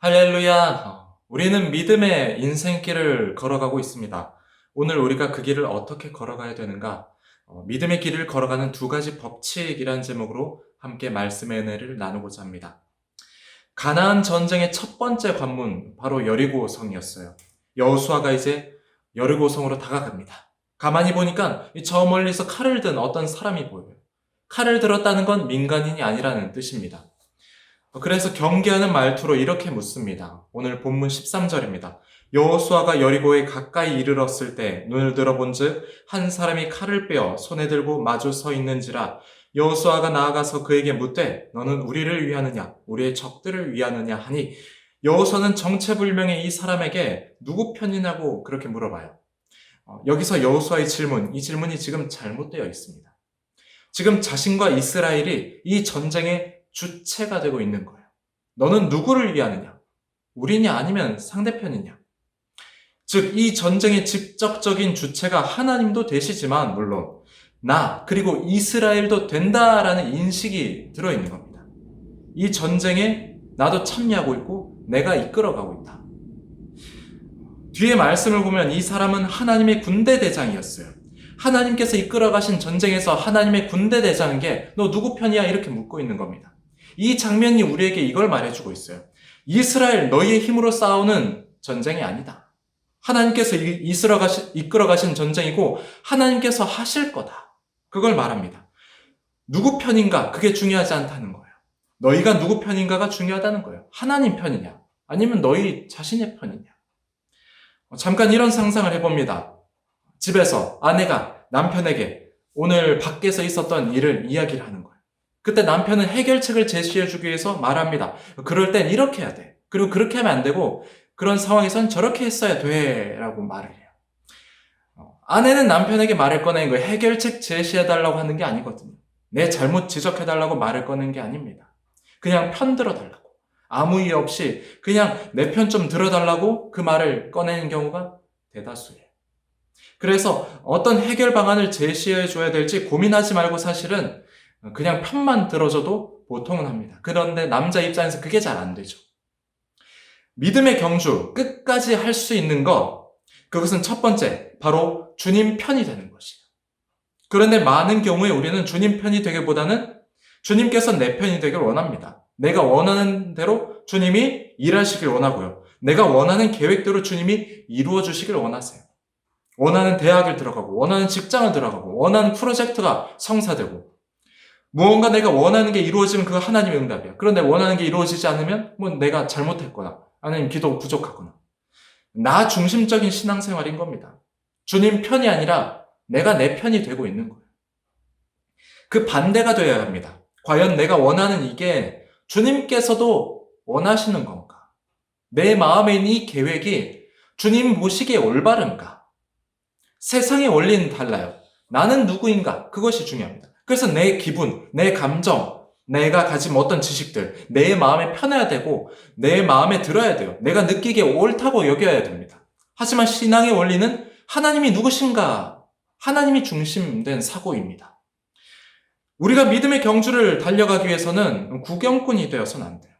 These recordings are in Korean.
할렐루야! 우리는 믿음의 인생길을 걸어가고 있습니다. 오늘 우리가 그 길을 어떻게 걸어가야 되는가? 믿음의 길을 걸어가는 두 가지 법칙이라는 제목으로 함께 말씀의 은혜를 나누고자 합니다. 가나안 전쟁의 첫 번째 관문, 바로 여리고성이었어요. 여호수아가 이제 여리고성으로 다가갑니다. 가만히 보니까 저 멀리서 칼을 든 어떤 사람이 보여요. 칼을 들었다는 건 민간인이 아니라는 뜻입니다. 그래서 경계하는 말투로 이렇게 묻습니다. 오늘 본문 13절입니다. 여호수아가 여리고에 가까이 이르렀을 때 눈을 들어본즉 한 사람이 칼을 빼어 손에 들고 마주 서 있는지라. 여호수아가 나아가서 그에게 묻되 너는 우리를 위하느냐 우리의 적들을 위하느냐 하니, 여호수아는 정체불명의 이 사람에게 누구 편이냐고 그렇게 물어봐요. 여기서 여호수아의 이 질문이 지금 잘못되어 있습니다. 지금 자신과 이스라엘이 이 전쟁의 주체가 되고 있는 거예요. 너는 누구를 위하느냐? 우리냐 아니면 상대편이냐? 즉, 이 전쟁의 직접적인 주체가 하나님도 되시지만 물론 나 그리고 이스라엘도 된다라는 인식이 들어있는 겁니다. 이 전쟁에 나도 참여하고 있고 내가 이끌어가고 있다. 뒤에 말씀을 보면 이 사람은 하나님의 군대 대장이었어요. 하나님께서 이끌어가신 전쟁에서 하나님의 군대 대장에게 너 누구 편이야? 이렇게 묻고 있는 겁니다. 이 장면이 우리에게 이걸 말해주고 있어요. 이스라엘 너희의 힘으로 싸우는 전쟁이 아니다. 하나님께서 이끌어가신 전쟁이고 하나님께서 하실 거다. 그걸 말합니다. 누구 편인가? 그게 중요하지 않다는 거예요. 너희가 누구 편인가가 중요하다는 거예요. 하나님 편이냐? 아니면 너희 자신의 편이냐? 잠깐 이런 상상을 해봅니다. 집에서 아내가 남편에게 오늘 밖에서 있었던 일을 이야기를 하는 거예요. 그때 남편은 해결책을 제시해주기 위해서 말합니다. 그럴 땐 이렇게 해야 돼. 그리고 그렇게 하면 안 되고 그런 상황에선 저렇게 했어야 돼 라고 말을 해요. 아내는 남편에게 말을 꺼내는 거예요. 해결책 제시해달라고 하는 게 아니거든요. 내 잘못 지적해달라고 말을 꺼낸 게 아닙니다. 그냥 편 들어달라고, 아무 이유 없이 그냥 내 편 좀 들어달라고 그 말을 꺼내는 경우가 대다수예요. 그래서 어떤 해결 방안을 제시해줘야 될지 고민하지 말고 사실은 그냥 편만 들어줘도 보통은 합니다. 그런데 남자 입장에서 그게 잘 안 되죠. 믿음의 경주, 끝까지 할 수 있는 것, 그것은 첫 번째, 바로 주님 편이 되는 것이에요. 그런데 많은 경우에 우리는 주님 편이 되기보다는 주님께서 내 편이 되길 원합니다. 내가 원하는 대로 주님이 일하시길 원하고요. 내가 원하는 계획대로 주님이 이루어 주시길 원하세요. 원하는 대학을 들어가고, 원하는 직장을 들어가고, 원하는 프로젝트가 성사되고, 무언가 내가 원하는 게 이루어지면 그거 하나님의 응답이야. 그런데 원하는 게 이루어지지 않으면 뭐 내가 잘못했거나 아니면 기도가 부족하거나, 나 중심적인 신앙생활인 겁니다. 주님 편이 아니라 내가 내 편이 되고 있는 거예요. 그 반대가 되어야 합니다. 과연 내가 원하는 이게 주님께서도 원하시는 건가? 내 마음에 있는 이 계획이 주님 보시기에 올바른가? 세상의 원리는 달라요. 나는 누구인가? 그것이 중요합니다. 그래서 내 기분, 내 감정, 내가 가진 어떤 지식들, 내 마음에 편해야 되고 내 마음에 들어야 돼요. 내가 느끼기에 옳다고 여겨야 됩니다. 하지만 신앙의 원리는 하나님이 누구신가? 하나님이 중심된 사고입니다. 우리가 믿음의 경주를 달려가기 위해서는 구경꾼이 되어서는 안 돼요.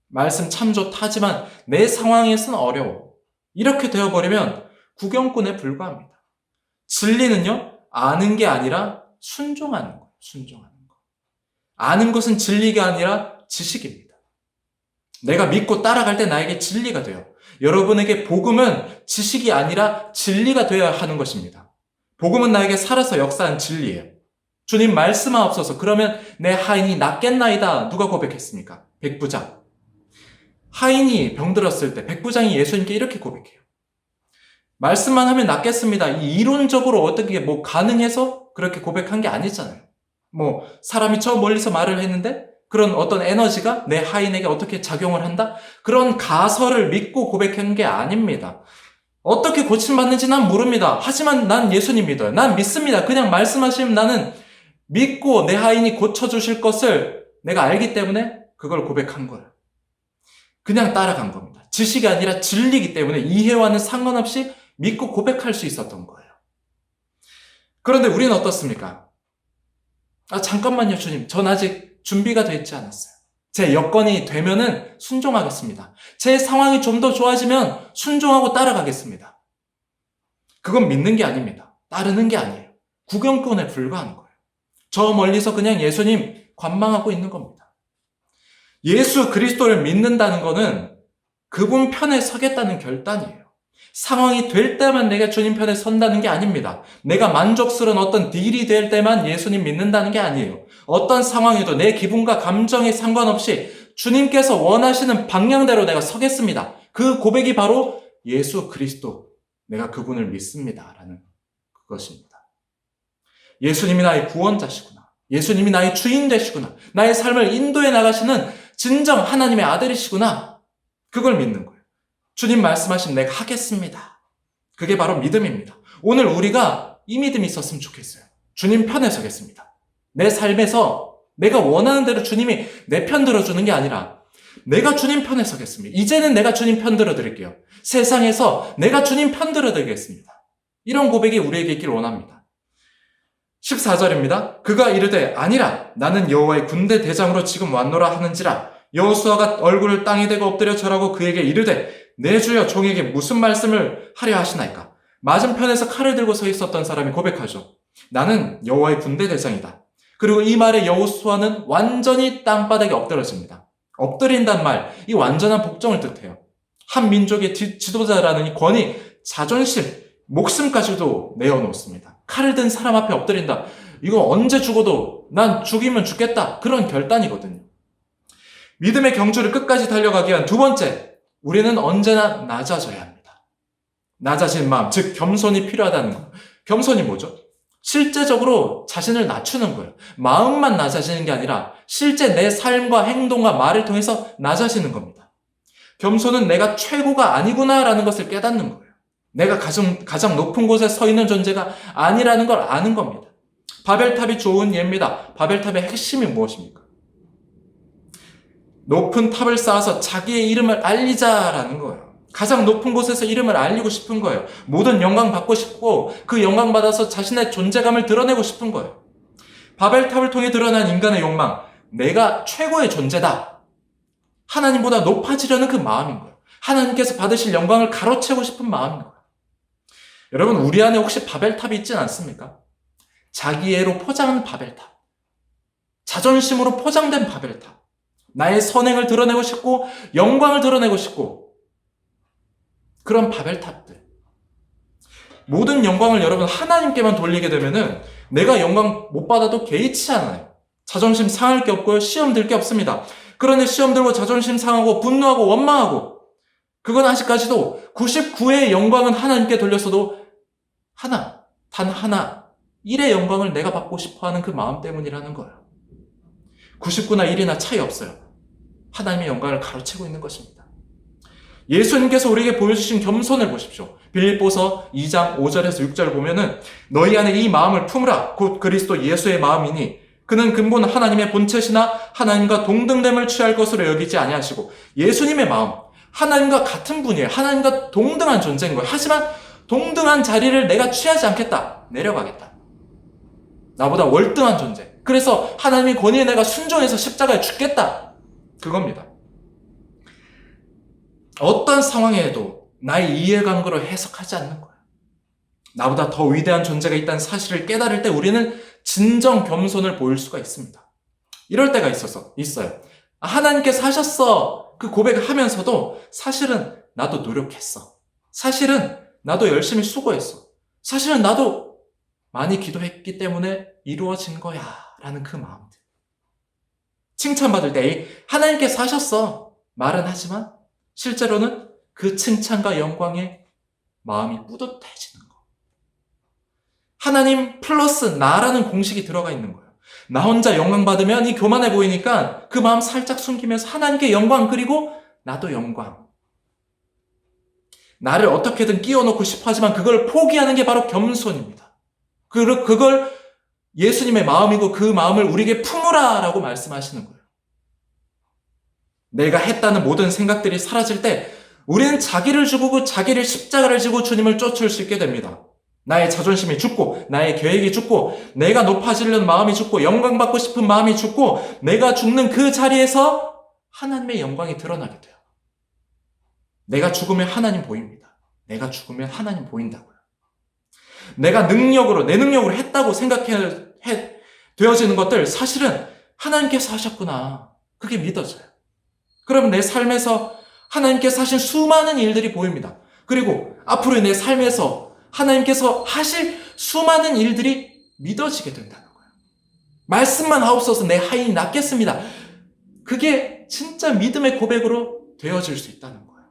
말씀 참 좋다지만 내 상황에서는 어려워. 이렇게 되어버리면 구경꾼에 불과합니다. 진리는요, 아는 게 아니라 순종하는 거예요. 순종하는 거. 아는 것은 진리가 아니라 지식입니다. 내가 믿고 따라갈 때 나에게 진리가 돼요. 여러분에게 복음은 지식이 아니라 진리가 되어야 하는 것입니다. 복음은 나에게 살아서 역사한 진리예요. 주님 말씀하옵소서. 그러면 내 하인이 낫겠나이다. 누가 고백했습니까? 백부장. 하인이 병들었을 때 백부장이 예수님께 이렇게 고백해요. 말씀만 하면 낫겠습니다. 이론적으로 어떻게 가능해서 그렇게 고백한 게 아니잖아요. 사람이 저 멀리서 말을 했는데 그런 어떤 에너지가 내 하인에게 어떻게 작용을 한다? 그런 가설을 믿고 고백한 게 아닙니다. 어떻게 고침받는지 난 모릅니다. 하지만 난 예수님 믿어요. 난 믿습니다. 그냥 말씀하시면 나는 믿고 내 하인이 고쳐주실 것을 내가 알기 때문에 그걸 고백한 거예요. 그냥 따라간 겁니다. 지식이 아니라 진리이기 때문에 이해와는 상관없이 믿고 고백할 수 있었던 거예요. 그런데 우리는 어떻습니까? 잠깐만요, 주님. 전 아직 준비가 되지 않았어요. 제 여건이 되면은 순종하겠습니다. 제 상황이 좀 더 좋아지면 순종하고 따라가겠습니다. 그건 믿는 게 아닙니다. 따르는 게 아니에요. 구경꾼에 불과한 거예요. 저 멀리서 그냥 예수님 관망하고 있는 겁니다. 예수 그리스도를 믿는다는 거는 그분 편에 서겠다는 결단이에요. 상황이 될 때만 내가 주님 편에 선다는 게 아닙니다. 내가 만족스러운 어떤 딜이 될 때만 예수님 믿는다는 게 아니에요. 어떤 상황에도 내 기분과 감정에 상관없이 주님께서 원하시는 방향대로 내가 서겠습니다. 그 고백이 바로 예수 그리스도, 내가 그분을 믿습니다 라는 그것입니다. 예수님이 나의 구원자시구나. 예수님이 나의 주인 되시구나. 나의 삶을 인도해 나가시는 진정 하나님의 아들이시구나. 그걸 믿는 거예요. 주님 말씀하신 내가 하겠습니다. 그게 바로 믿음입니다. 오늘 우리가 이 믿음이 있었으면 좋겠어요. 주님 편에 서겠습니다. 내 삶에서 내가 원하는 대로 주님이 내 편 들어주는 게 아니라 내가 주님 편에 서겠습니다. 이제는 내가 주님 편 들어드릴게요. 세상에서 내가 주님 편 들어드리겠습니다. 이런 고백이 우리에게 있기를 원합니다. 14절입니다. 그가 이르되 아니라 나는 여호와의 군대 대장으로 지금 왔노라 하는지라. 여호수아가 얼굴을 땅에 대고 엎드려 절하고 그에게 이르되 내 주여 종에게 무슨 말씀을 하려 하시나이까. 맞은편에서 칼을 들고 서 있었던 사람이 고백하죠. 나는 여호와의 군대 대장이다. 그리고 이 말에 여호수아는 완전히 땅바닥에 엎드러집니다. 엎드린단 말, 이 완전한 복종을 뜻해요. 한 민족의 지도자라는 이 권위, 자존심, 목숨까지도 내어놓습니다. 칼을 든 사람 앞에 엎드린다. 이거 언제 죽어도 난 죽이면 죽겠다. 그런 결단이거든요. 믿음의 경주를 끝까지 달려가기 위한 두 번째, 우리는 언제나 낮아져야 합니다. 낮아진 마음, 즉 겸손이 필요하다는 거. 겸손이 뭐죠? 실제적으로 자신을 낮추는 거예요. 마음만 낮아지는 게 아니라 실제 내 삶과 행동과 말을 통해서 낮아지는 겁니다. 겸손은 내가 최고가 아니구나라는 것을 깨닫는 거예요. 내가 가장 높은 곳에 서 있는 존재가 아니라는 걸 아는 겁니다. 바벨탑이 좋은 예입니다. 바벨탑의 핵심이 무엇입니까? 높은 탑을 쌓아서 자기의 이름을 알리자라는 거예요. 가장 높은 곳에서 이름을 알리고 싶은 거예요. 모든 영광 받고 싶고 그 영광 받아서 자신의 존재감을 드러내고 싶은 거예요. 바벨탑을 통해 드러난 인간의 욕망, 내가 최고의 존재다. 하나님보다 높아지려는 그 마음인 거예요. 하나님께서 받으실 영광을 가로채고 싶은 마음인 거예요. 여러분, 우리 안에 혹시 바벨탑이 있진 않습니까? 자기애로 포장한 바벨탑, 자존심으로 포장된 바벨탑, 나의 선행을 드러내고 싶고 영광을 드러내고 싶고 그런 바벨탑들. 모든 영광을 여러분 하나님께만 돌리게 되면은 내가 영광 못 받아도 개의치 않아요. 자존심 상할 게 없고요. 시험 들 게 없습니다. 그런데 시험 들고 자존심 상하고 분노하고 원망하고 그건 아직까지도 99회의 영광은 하나님께 돌렸어도 단 하나, 1의 영광을 내가 받고 싶어하는 그 마음 때문이라는 거예요. 99나 1이나 차이 없어요. 하나님의 영광을 가로채고 있는 것입니다. 예수님께서 우리에게 보여주신 겸손을 보십시오. 빌립보서 2장 5절에서 6절을 보면은 너희 안에 이 마음을 품으라. 곧 그리스도 예수의 마음이니 그는 근본 하나님의 본체시나 하나님과 동등됨을 취할 것으로 여기지 아니하시고 예수님의 마음, 하나님과 같은 분이에요. 하나님과 동등한 존재인 거예요. 하지만 동등한 자리를 내가 취하지 않겠다. 내려가겠다. 나보다 월등한 존재. 그래서 하나님의 권위에 내가 순종해서 십자가에 죽겠다. 그겁니다. 어떤 상황에도 나의 이해관계로 해석하지 않는 거예요. 나보다 더 위대한 존재가 있다는 사실을 깨달을 때 우리는 진정 겸손을 보일 수가 있습니다. 이럴 때가 있어요. 하나님께서 하셨어. 그 고백을 하면서도 사실은 나도 노력했어. 사실은 나도 열심히 수고했어. 사실은 나도 많이 기도했기 때문에 이루어진 거야. 라는 그 마음들. 칭찬받을 때 하나님께서 하셨어. 말은 하지만 실제로는 그 칭찬과 영광에 마음이 뿌듯해지는 거. 하나님 플러스 나라는 공식이 들어가 있는 거예요. 나 혼자 영광 받으면 이 교만해 보이니까 그 마음 살짝 숨기면서 하나님께 영광 그리고 나도 영광. 나를 어떻게든 끼워놓고 싶어 하지만 그걸 포기하는 게 바로 겸손입니다. 그걸 예수님의 마음이고 그 마음을 우리에게 품으라라고 말씀하시는 거예요. 내가 했다는 모든 생각들이 사라질 때 우리는 자기를 죽이고 자기를 십자가를 지고 주님을 쫓을 수 있게 됩니다. 나의 자존심이 죽고 나의 계획이 죽고 내가 높아지려는 마음이 죽고 영광받고 싶은 마음이 죽고 내가 죽는 그 자리에서 하나님의 영광이 드러나게 돼요. 내가 죽으면 하나님 보입니다. 내가 죽으면 하나님 보인다고요. 내가 내 능력으로 했다고 되어지는 것들 사실은 하나님께서 하셨구나. 그게 믿어져요. 그러면 내 삶에서 하나님께서 하신 수많은 일들이 보입니다. 그리고 앞으로 내 삶에서 하나님께서 하실 수많은 일들이 믿어지게 된다는 거예요. 말씀만 하옵소서 내 하인이 낫겠습니다. 그게 진짜 믿음의 고백으로 되어질 수 있다는 거예요.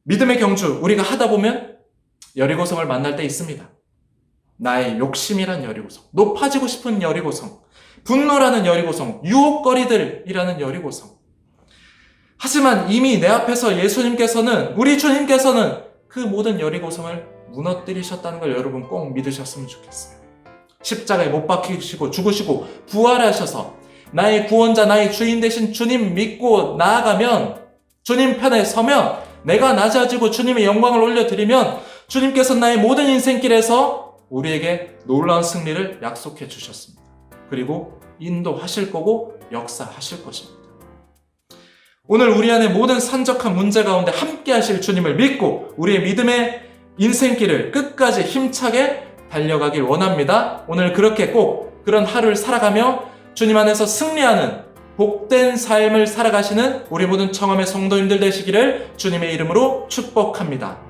믿음의 경주 우리가 하다 보면 여리고성을 만날 때 있습니다. 나의 욕심이란 여리고성, 높아지고 싶은 여리고성, 분노라는 여리고성, 유혹거리들이라는 여리고성. 하지만 이미 내 앞에서 예수님께서는, 우리 주님께서는 그 모든 여리고성을 무너뜨리셨다는 걸 여러분 꼭 믿으셨으면 좋겠어요. 십자가에 못 박히시고 죽으시고 부활하셔서 나의 구원자, 나의 주인 되신 주님 믿고 나아가면, 주님 편에 서면, 내가 낮아지고 주님의 영광을 올려드리면 주님께서 나의 모든 인생길에서 우리에게 놀라운 승리를 약속해 주셨습니다. 그리고 인도하실 거고 역사하실 것입니다. 오늘 우리 안에 모든 산적한 문제 가운데 함께 하실 주님을 믿고 우리의 믿음의 인생길을 끝까지 힘차게 달려가길 원합니다. 오늘 그렇게 꼭 그런 하루를 살아가며 주님 안에서 승리하는 복된 삶을 살아가시는 우리 모든 청함의 성도님들 되시기를 주님의 이름으로 축복합니다.